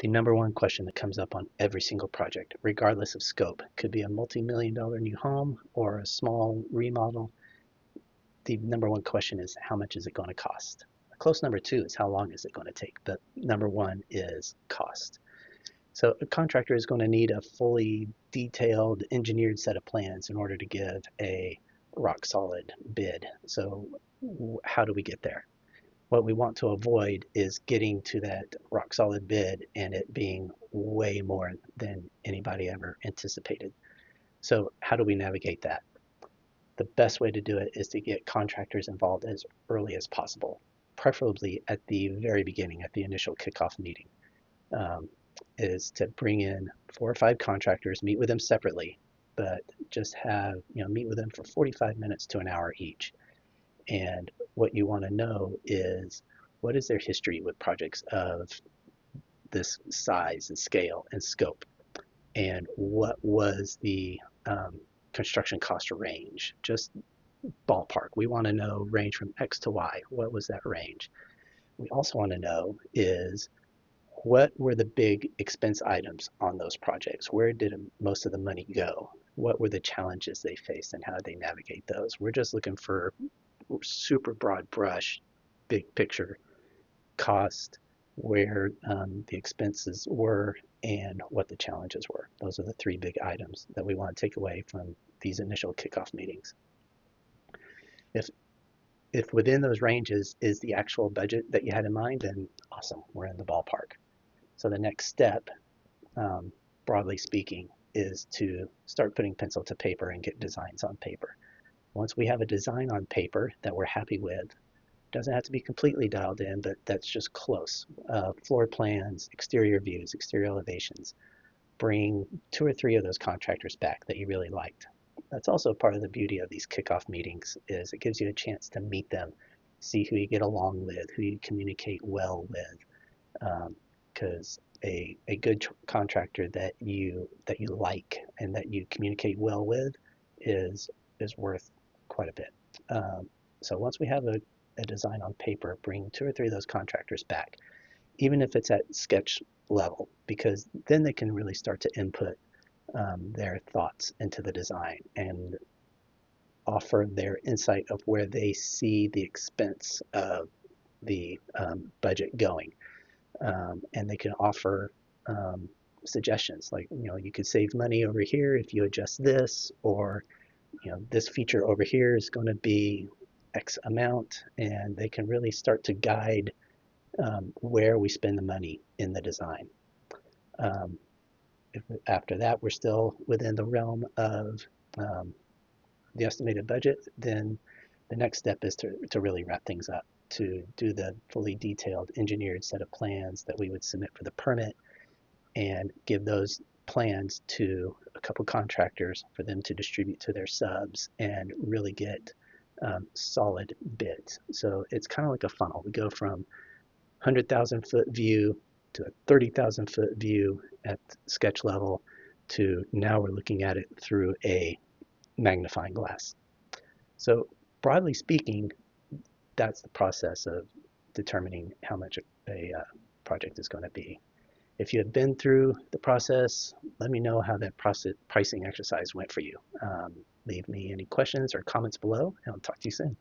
The number one question that comes up on every single project, regardless of scope, could be a multi-million-dollar new home or a small remodel. The number one question is how much is it going to cost? A close number two is how long is it going to take? But number one is cost. So a contractor is going to need a fully detailed engineered set of plans in order to give a rock solid bid. So how do we get there? What we want to avoid is getting to that rock solid bid and it being way more than anybody ever anticipated. So how do we navigate that? The best way to do it is to get contractors involved as early as possible, preferably at the very beginning, at the initial kickoff meeting. Is to bring in 4 or 5 contractors, meet with them separately, but just have, meet with them for 45 minutes to an hour each. And what you want to know is what is their history with projects of this size and scale and scope, and what was the construction cost range, just ballpark. We want to know range from X to Y. What was that range? We also want to know is what were the big expense items on those projects? Where did most of the money go? What were the challenges they faced and how did they navigate those? We're just looking for super broad brush, big picture cost, where the expenses were, and what the challenges were. Those are the 3 big items that we want to take away from these initial kickoff meetings. If within those ranges is the actual budget that you had in mind, then awesome, we're in the ballpark. So the next step, broadly speaking, is to start putting pencil to paper and get designs on paper. Once we have a design on paper that we're happy with, doesn't have to be completely dialed in, but that's just close. Floor plans, exterior views, exterior elevations. Bring 2 or 3 of those contractors back that you really liked. That's also part of the beauty of these kickoff meetings is it gives you a chance to meet them, see who you get along with, who you communicate well with. Because a good contractor that you like and that you communicate well with is worth quite a bit. So once we have a design on paper, bring 2 or 3 of those contractors back, even if it's at sketch level, because then they can really start to input their thoughts into the design and offer their insight of where they see the expense of the budget going. And they can offer suggestions like, you could save money over here if you adjust this, or this feature over here is going to be X amount, and they can really start to guide where we spend the money in the design. If after that we're still within the realm of the estimated budget, then the next step is to really wrap things up, to do the fully detailed engineered set of plans that we would submit for the permit and give those plans to a couple contractors for them to distribute to their subs and really get solid bids. So it's kind of like a funnel. We go from 100,000 foot view to a 30,000 foot view at sketch level to now we're looking at it through a magnifying glass. So broadly speaking, that's the process of determining how much a project is going to be. If you have been through the process, let me know how that pricing exercise went for you. Leave me any questions or comments below, and I'll talk to you soon.